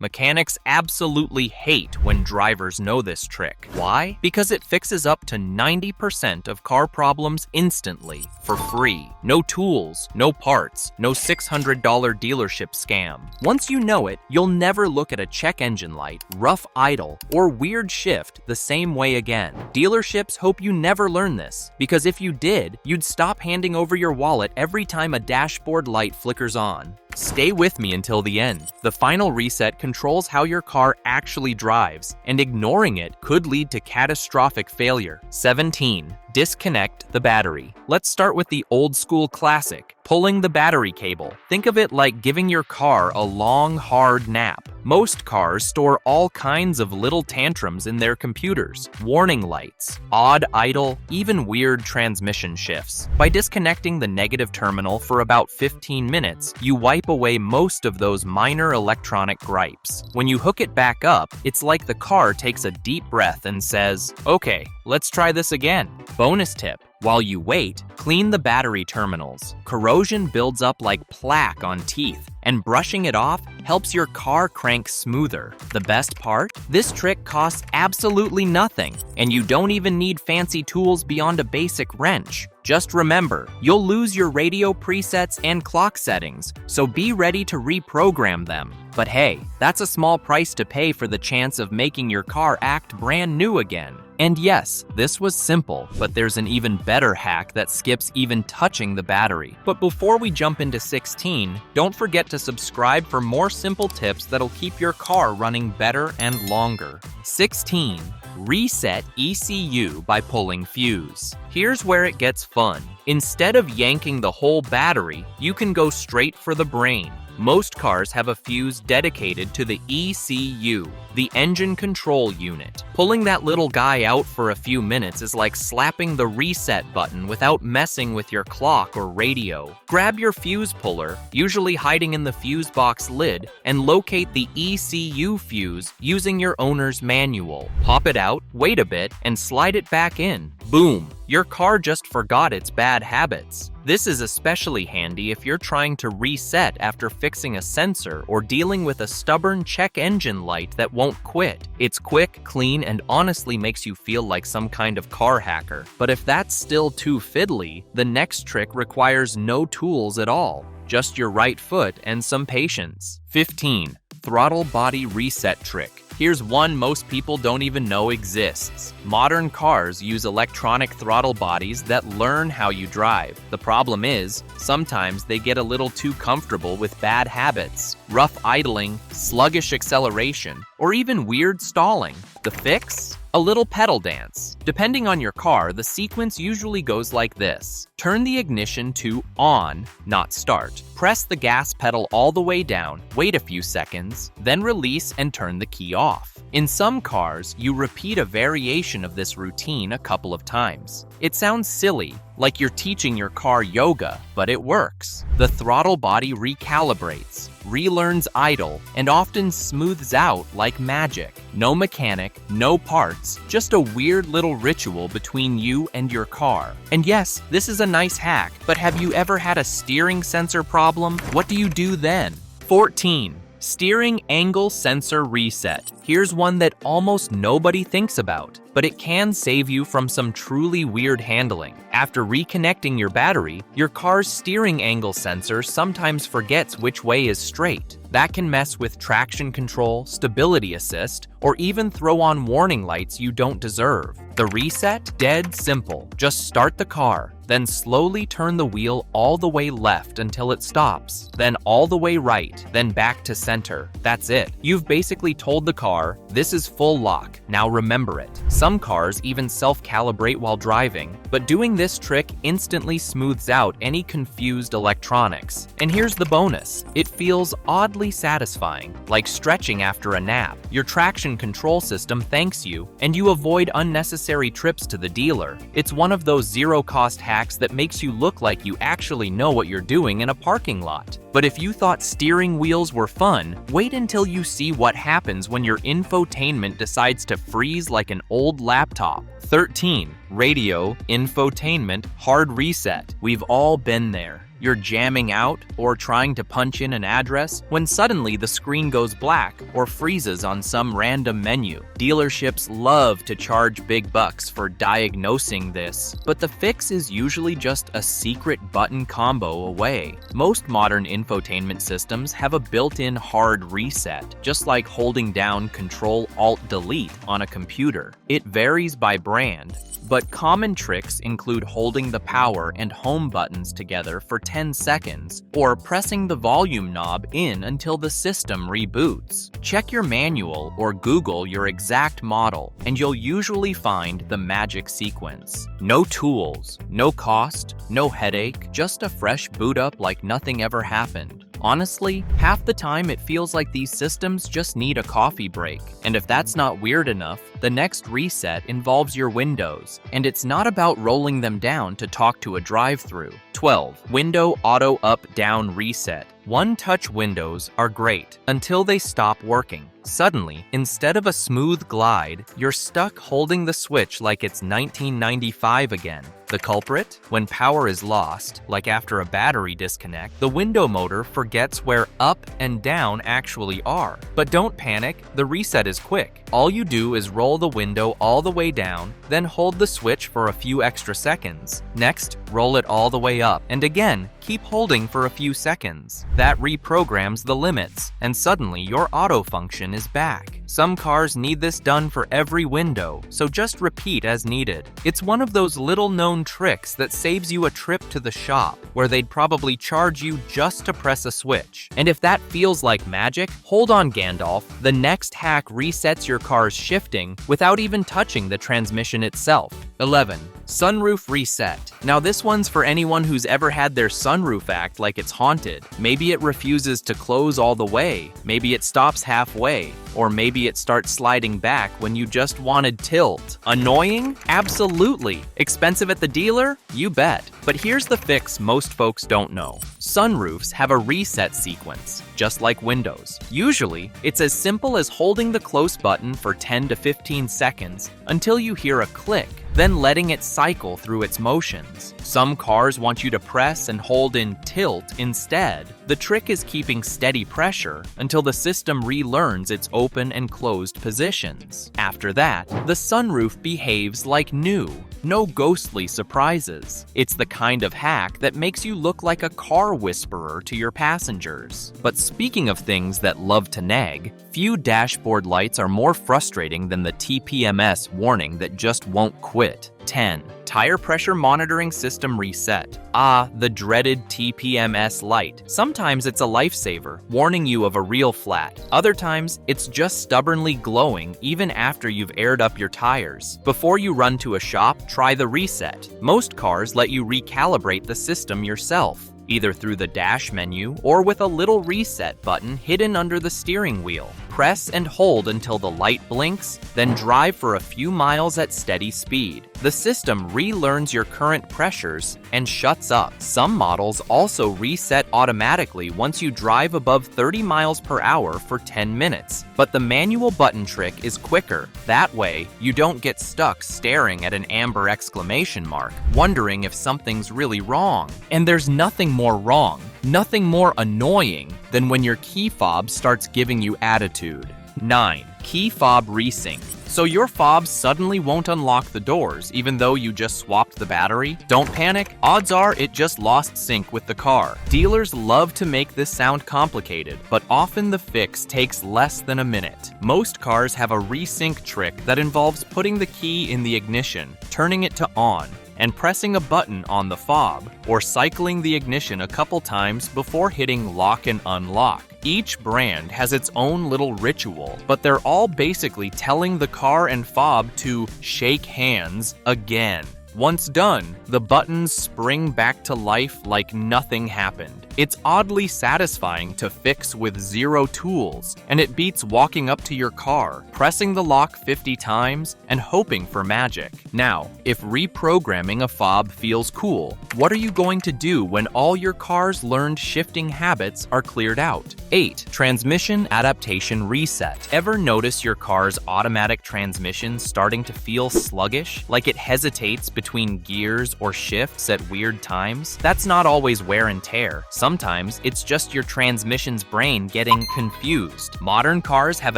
Mechanics absolutely hate when drivers know this trick. Why? Because it fixes up to 90% of car problems instantly, for free. No tools, no parts, no $600 dealership scam. Once you know it, you'll never look at a check engine light, rough idle, or weird shift the same way again. Dealerships hope you never learn this, because if you did, you'd stop handing over your wallet every time a dashboard light flickers on. Stay with me until the end. The final reset controls how your car actually drives, and ignoring it could lead to catastrophic failure. 17. Disconnect the battery. Let's start with the old school classic, pulling the battery cable. Think of it like giving your car a long, hard nap. Most cars store all kinds of little tantrums in their computers, warning lights, odd idle, even weird transmission shifts. By disconnecting the negative terminal for about 15 minutes, you wipe away most of those minor electronic gripes. When you hook it back up, it's like the car takes a deep breath and says, "Okay, let's try this again." Bonus tip: while you wait, clean the battery terminals. Corrosion builds up like plaque on teeth, and brushing it off helps your car crank smoother. The best part? This trick costs absolutely nothing, and you don't even need fancy tools beyond a basic wrench. Just remember, you'll lose your radio presets and clock settings, so be ready to reprogram them. But hey, that's a small price to pay for the chance of making your car act brand new again. And yes, this was simple, but there's an even better hack that skips even touching the battery. But before we jump into 16, don't forget to subscribe for more simple tips that'll keep your car running better and longer. 16. Reset ECU by pulling fuse. Here's where it gets fun. Instead of yanking the whole battery, you can go straight for the brain. Most cars have a fuse dedicated to the ECU, the engine control unit. Pulling that little guy out for a few minutes is like slapping the reset button without messing with your clock or radio. Grab your fuse puller, usually hiding in the fuse box lid, and locate the ECU fuse using your owner's manual. Pop it out, wait a bit, and slide it back in. Boom! Your car just forgot its bad habits. This is especially handy if you're trying to reset after fixing a sensor or dealing with a stubborn check engine light that won't quit. It's quick, clean, and honestly makes you feel like some kind of car hacker. But if that's still too fiddly, the next trick requires no tools at all, just your right foot and some patience. 15. Throttle body reset trick. Here's one most people don't even know exists. Modern cars use electronic throttle bodies that learn how you drive. The problem is, sometimes they get a little too comfortable with bad habits, rough idling, sluggish acceleration, or even weird stalling. The fix? A little pedal dance. Depending on your car, the sequence usually goes like this. Turn the ignition to on, not start. Press the gas pedal all the way down, wait a few seconds, then release and turn the key off. In some cars, you repeat a variation of this routine a couple of times. It sounds silly, like you're teaching your car yoga, but it works. The throttle body recalibrates, relearns idle, and often smooths out like magic. No mechanic, no parts, just a weird little ritual between you and your car. And yes, this is a nice hack, but have you ever had a steering sensor problem? What do you do then? 14. Steering angle sensor reset. Here's one that almost nobody thinks about, but it can save you from some truly weird handling. After reconnecting your battery, your car's steering angle sensor sometimes forgets which way is straight. That can mess with traction control, stability assist, or even throw on warning lights you don't deserve. The reset? Dead simple. Just start the car, then slowly turn the wheel all the way left until it stops, then all the way right, then back to center. That's it. You've basically told the car, this is full lock, now remember it. Some cars even self-calibrate while driving, but doing this trick instantly smooths out any confused electronics. And here's the bonus. It feels oddly satisfying, like stretching after a nap. Your traction control system thanks you, and you avoid unnecessary trips to the dealer. It's one of those zero-cost hacks that makes you look like you actually know what you're doing in a parking lot. But if you thought steering wheels were fun, wait until you see what happens when your infotainment decides to freeze like an old laptop. 13. Radio, infotainment, hard reset. We've all been there. You're jamming out or trying to punch in an address when suddenly the screen goes black or freezes on some random menu. Dealerships love to charge big bucks for diagnosing this, but the fix is usually just a secret button combo away. Most modern infotainment systems have a built-in hard reset, just like holding down Control-Alt-Delete on a computer. It varies by brand, but common tricks include holding the power and home buttons together for 10 seconds or pressing the volume knob in until the system reboots. Check your manual or Google your exact model, and you'll usually find the magic sequence. No tools, no cost, no headache, just a fresh boot up like nothing ever happened. Honestly, half the time it feels like these systems just need a coffee break. And if that's not weird enough, the next reset involves your windows, and it's not about rolling them down to talk to a drive-thru. 12. Window Auto Up-Down Reset. One-touch windows are great until they stop working. Suddenly, instead of a smooth glide, you're stuck holding the switch like it's 1995 again. The culprit? When power is lost, like after a battery disconnect, the window motor forgets where up and down actually are. But don't panic, the reset is quick. All you do is roll the window all the way down, then hold the switch for a few extra seconds. Next, roll it all the way up, and again, keep holding for a few seconds. That reprograms the limits, and suddenly your auto function is back. Some cars need this done for every window, so just repeat as needed. It's one of those little-known tricks that saves you a trip to the shop, where they'd probably charge you just to press a switch. And if that feels like magic, hold on, Gandalf. The next hack resets your car's shifting without even touching the transmission itself. 11. Sunroof Reset. Now this one's for anyone who's ever had their sunroof act like it's haunted. Maybe it refuses to close all the way, maybe it stops halfway, or maybe it starts sliding back when you just wanted tilt. Annoying? Absolutely. Expensive at the dealer? You bet. But here's the fix most folks don't know. Sunroofs have a reset sequence, just like windows. Usually, it's as simple as holding the close button for 10 to 15 seconds until you hear a click, then letting it cycle through its motions. Some cars want you to press and hold in tilt instead. The trick is keeping steady pressure until the system relearns its open and closed positions. After that, the sunroof behaves like new. No ghostly surprises. It's the kind of hack that makes you look like a car whisperer to your passengers. But speaking of things that love to nag, few dashboard lights are more frustrating than the TPMS warning that just won't quit. 10. Tire Pressure Monitoring System Reset. Ah, the dreaded TPMS light. Sometimes it's a lifesaver, warning you of a real flat. Other times, it's just stubbornly glowing even after you've aired up your tires. Before you run to a shop, try the reset. Most cars let you recalibrate the system yourself, either through the dash menu or with a little reset button hidden under the steering wheel. Press and hold until the light blinks, then drive for a few miles at steady speed. The system relearns your current pressures and shuts up. Some models also reset automatically once you drive above 30 miles per hour for 10 minutes. But the manual button trick is quicker. That way, you don't get stuck staring at an amber exclamation mark, wondering if something's really wrong. And there's nothing more wrong, nothing more annoying than when your key fob starts giving you attitude. 9. Key fob resync. So your fob suddenly won't unlock the doors even though you just swapped the battery? Don't panic, odds are it just lost sync with the car. Dealers love to make this sound complicated, but often the fix takes less than a minute. Most cars have a resync trick that involves putting the key in the ignition, turning it to on, and pressing a button on the fob, or cycling the ignition a couple times before hitting lock and unlock. Each brand has its own little ritual, but they're all basically telling the car and fob to shake hands again. Once done, the buttons spring back to life like nothing happened. It's oddly satisfying to fix with zero tools, and it beats walking up to your car, pressing the lock 50 times, and hoping for magic. Now, if reprogramming a fob feels cool, what are you going to do when all your car's learned shifting habits are cleared out? 8. Transmission adaptation reset. Ever notice your car's automatic transmission starting to feel sluggish, like it hesitates between gears or shifts at weird times? That's not always wear and tear. Sometimes it's just your transmission's brain getting confused. Modern cars have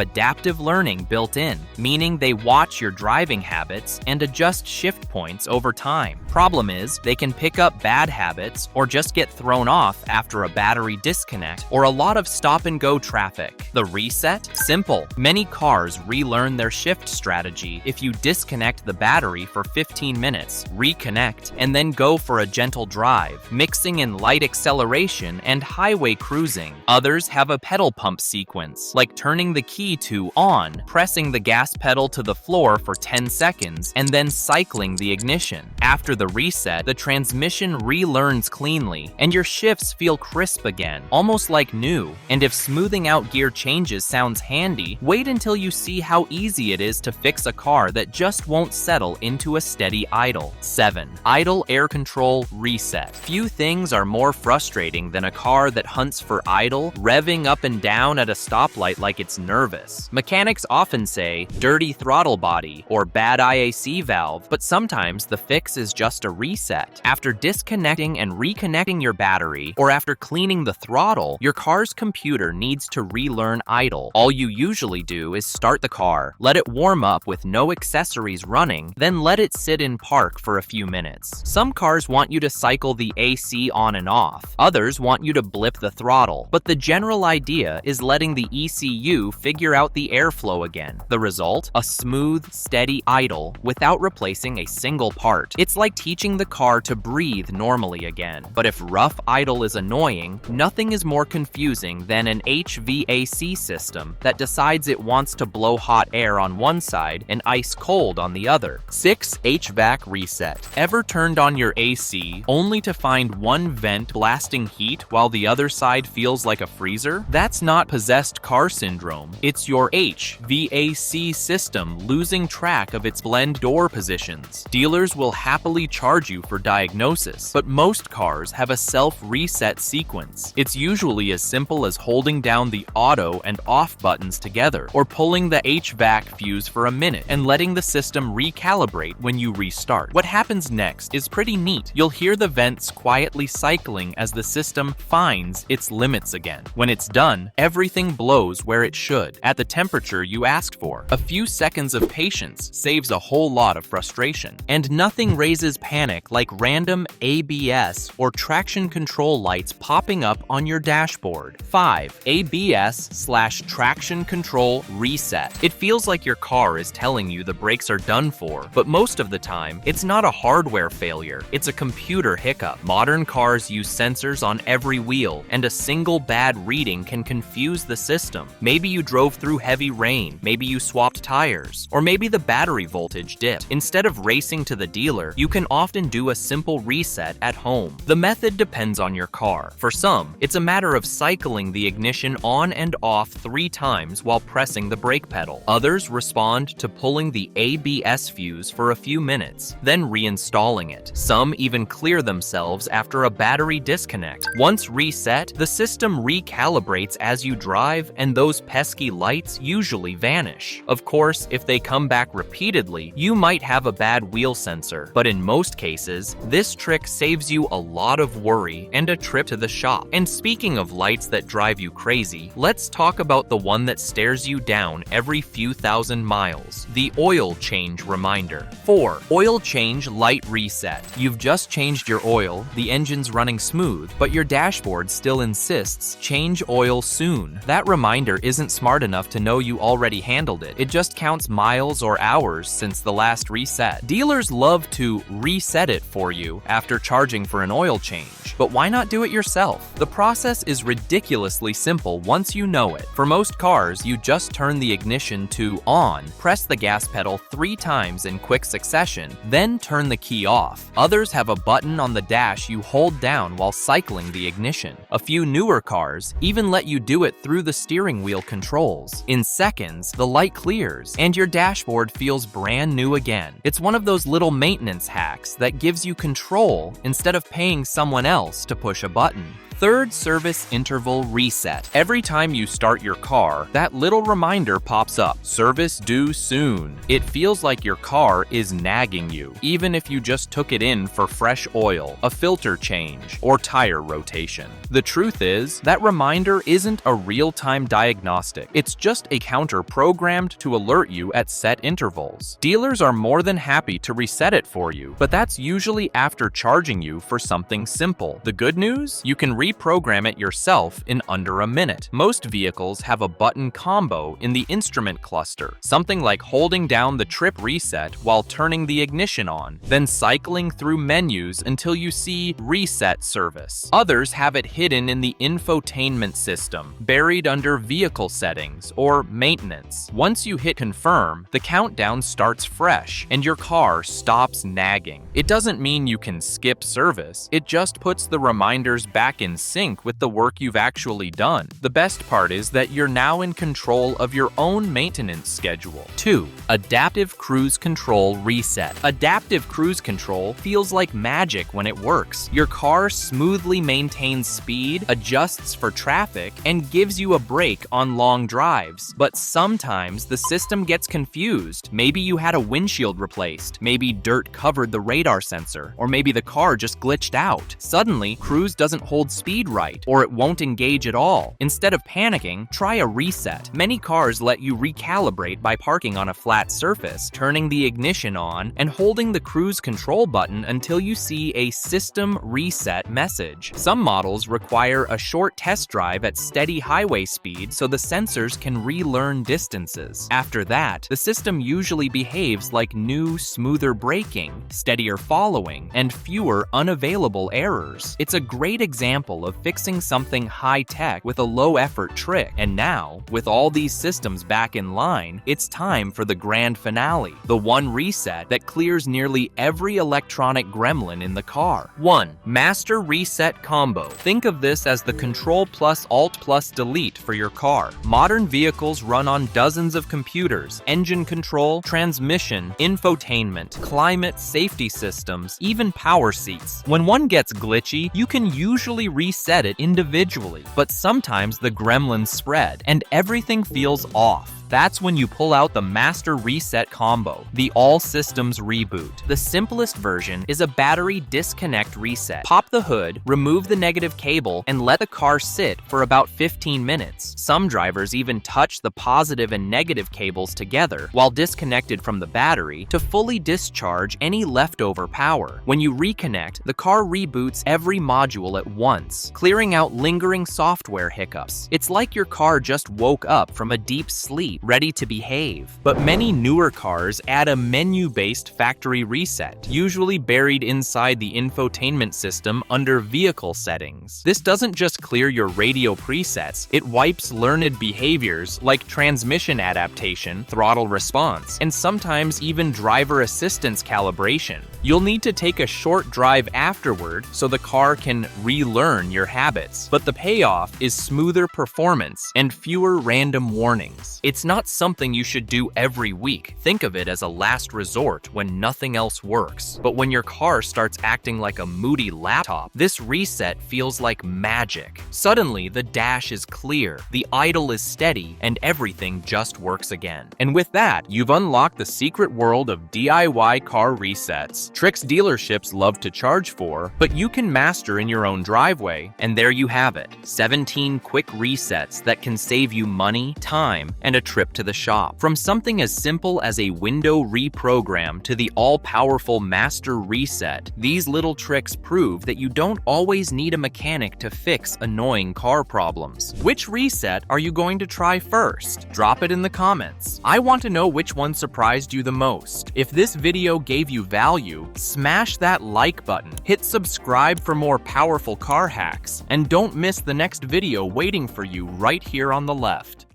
adaptive learning built in, meaning they watch your driving habits and adjust shift points over time. Problem is, they can pick up bad habits or just get thrown off after a battery disconnect or a lot of stop-and-go traffic. The reset? Simple. Many cars relearn their shift strategy if you disconnect the battery for 15 minutes, reconnect, and then go for a gentle drive, mixing in light acceleration and highway cruising. Others have a pedal pump sequence, like turning the key to on, pressing the gas pedal to the floor for 10 seconds, and then cycling the ignition. After the reset, the transmission relearns cleanly, and your shifts feel crisp again, almost like new. And if smoothing out gear changes sounds handy, wait until you see how easy it is to fix a car that just won't settle into a steady idle. 7. Idle air control reset. Few things are more frustrating than a car that hunts for idle, revving up and down at a stoplight like it's nervous. Mechanics often say, dirty throttle body or bad IAC valve, but sometimes the fix is just a reset. After disconnecting and reconnecting your battery, or after cleaning the throttle, your car's computer needs to relearn idle. All you usually do is start the car, let it warm up with no accessories running, then let it sit in park for a few minutes. Some cars want you to cycle the AC on and off. Others want you to blip the throttle. But the general idea is letting the ECU figure out the airflow again. The result? A smooth, steady idle without replacing a single part. It's like teaching the car to breathe normally again. But if rough idle is annoying, nothing is more confusing than an HVAC system that decides it wants to blow hot air on one side and ice cold on the other. 6. HVAC reset. Ever turned on your AC only to find one vent blasting heat while the other side feels like a freezer? That's not possessed car syndrome. It's your HVAC system losing track of its blend door positions. Dealers will happily charge you for diagnosis, but most cars have a self-reset sequence. It's usually as simple as holding down the auto and off buttons together, or pulling the HVAC fuse for a minute and letting the system recalibrate when you restart. What happens next is pretty neat. You'll hear the vents quietly cycling as the system finds its limits again. When it's done, everything blows where it should, at the temperature you asked for. A few seconds of patience saves a whole lot of frustration. And nothing raises panic like random ABS or traction control lights popping up on your dashboard. 5. ABS/traction control reset. It feels like your car is telling you the brakes are done for, but most of the time, it's not a hardware failure, it's a computer hiccup. Modern cars use sensors on every wheel, and a single bad reading can confuse the system. Maybe you drove through heavy rain, maybe you swapped tires, or maybe the battery voltage dipped. Instead of racing to the dealer, you can often do a simple reset at home. The method depends on your car. For some, it's a matter of cycling the ignition on and off 3 times while pressing the brake pedal. Others respond to pulling the ABS fuse for a few minutes, then reinstalling it. Some even clear themselves after a battery disconnect. Once reset, the system recalibrates as you drive, and those pesky lights usually vanish. Of course, if they come back repeatedly, you might have a bad wheel sensor, but in most cases, this trick saves you a lot of worry and a trip to the shop. And speaking of lights that drive you crazy, let's talk about the one that stares you down every few thousand miles, the oil change reminder. 4. Oil change light reset. You've just changed your oil, the engine's running smooth, but your dashboard still insists change oil soon. That reminder isn't smart enough to know you already handled it. It just counts miles or hours since the last reset. Dealers love to reset it for you after charging for an oil change, but why not do it yourself? The process is ridiculously simple once you know it. For most cars, you just turn the ignition to on, press the gas pedal 3 times in quick succession, then turn the key off. Others have a button on the dash you hold down while cycling the ignition. A few newer cars even let you do it through the steering wheel controls. In seconds, the light clears, and your dashboard feels brand new again. It's one of those little maintenance hacks that gives you control instead of paying someone else to push a button. Third service interval reset. Every time you start your car, that little reminder pops up. Service due soon. It feels like your car is nagging you, even if you just took it in for fresh oil, a filter change, or tire rotation. The truth is, that reminder isn't a real-time diagnostic. It's just a counter programmed to alert you at set intervals. Dealers are more than happy to reset it for you, but that's usually after charging you for something simple. The good news? You can reprogram it yourself in under a minute. Most vehicles have a button combo in the instrument cluster, something like holding down the trip reset while turning the ignition on, then cycling through menus until you see Reset Service. Others have it hidden in the infotainment system, buried under Vehicle Settings or Maintenance. Once you hit Confirm, the countdown starts fresh, and your car stops nagging. It doesn't mean you can skip service, it just puts the reminders back in sync with the work you've actually done. The best part is that you're now in control of your own maintenance schedule. 2. Adaptive Cruise Control Reset. Adaptive Cruise Control feels like magic when it works. Your car smoothly maintains speed, adjusts for traffic, and gives you a break on long drives. But sometimes the system gets confused. Maybe you had a windshield replaced, maybe dirt covered the radar sensor, or maybe the car just glitched out. Suddenly, cruise doesn't hold speed right, or it won't engage at all. Instead of panicking, try a reset. Many cars let you recalibrate by parking on a flat surface, turning the ignition on, and holding the cruise control button until you see a system reset message. Some models require a short test drive at steady highway speed so the sensors can relearn distances. After that, the system usually behaves like new, smoother braking, steadier following, and fewer unavailable errors. It's a great example of fixing something high-tech with a low-effort trick. And now, with all these systems back in line, it's time for the grand finale, the one reset that clears nearly every electronic gremlin in the car. 1. Master Reset Combo. Think of this as the Control plus Alt plus Delete for your car. Modern vehicles run on dozens of computers, engine control, transmission, infotainment, climate, safety systems, even power seats. When one gets glitchy, you can usually reset it individually, but sometimes the gremlins spread and everything feels off. That's when you pull out the Master Reset Combo, the All Systems Reboot. The simplest version is a battery disconnect reset. Pop the hood, remove the negative cable, and let the car sit for about 15 minutes. Some drivers even touch the positive and negative cables together while disconnected from the battery to fully discharge any leftover power. When you reconnect, the car reboots every module at once, clearing out lingering software hiccups. It's like your car just woke up from a deep sleep, ready to behave. But many newer cars add a menu-based factory reset, usually buried inside the infotainment system under Vehicle Settings. This doesn't just clear your radio presets, it wipes learned behaviors like transmission adaptation, throttle response, and sometimes even driver assistance calibration. You'll need to take a short drive afterward so the car can relearn your habits. But the payoff is smoother performance and fewer random warnings. It's not something you should do every week. Think of it as a last resort when nothing else works. But when your car starts acting like a moody laptop, this reset feels like magic. Suddenly, the dash is clear, the idle is steady, and everything just works again. And with that, you've unlocked the secret world of DIY car resets. Tricks dealerships love to charge for, but you can master in your own driveway. And there you have it, 17 quick resets that can save you money, time, and a trip to the shop. From something as simple as a window reprogram to the all-powerful master reset, these little tricks prove that you don't always need a mechanic to fix annoying car problems. Which reset are you going to try first? Drop it in the comments. I want to know which one surprised you the most. If this video gave you value, smash that like button, hit subscribe for more powerful car hacks, and don't miss the next video waiting for you right here on the left.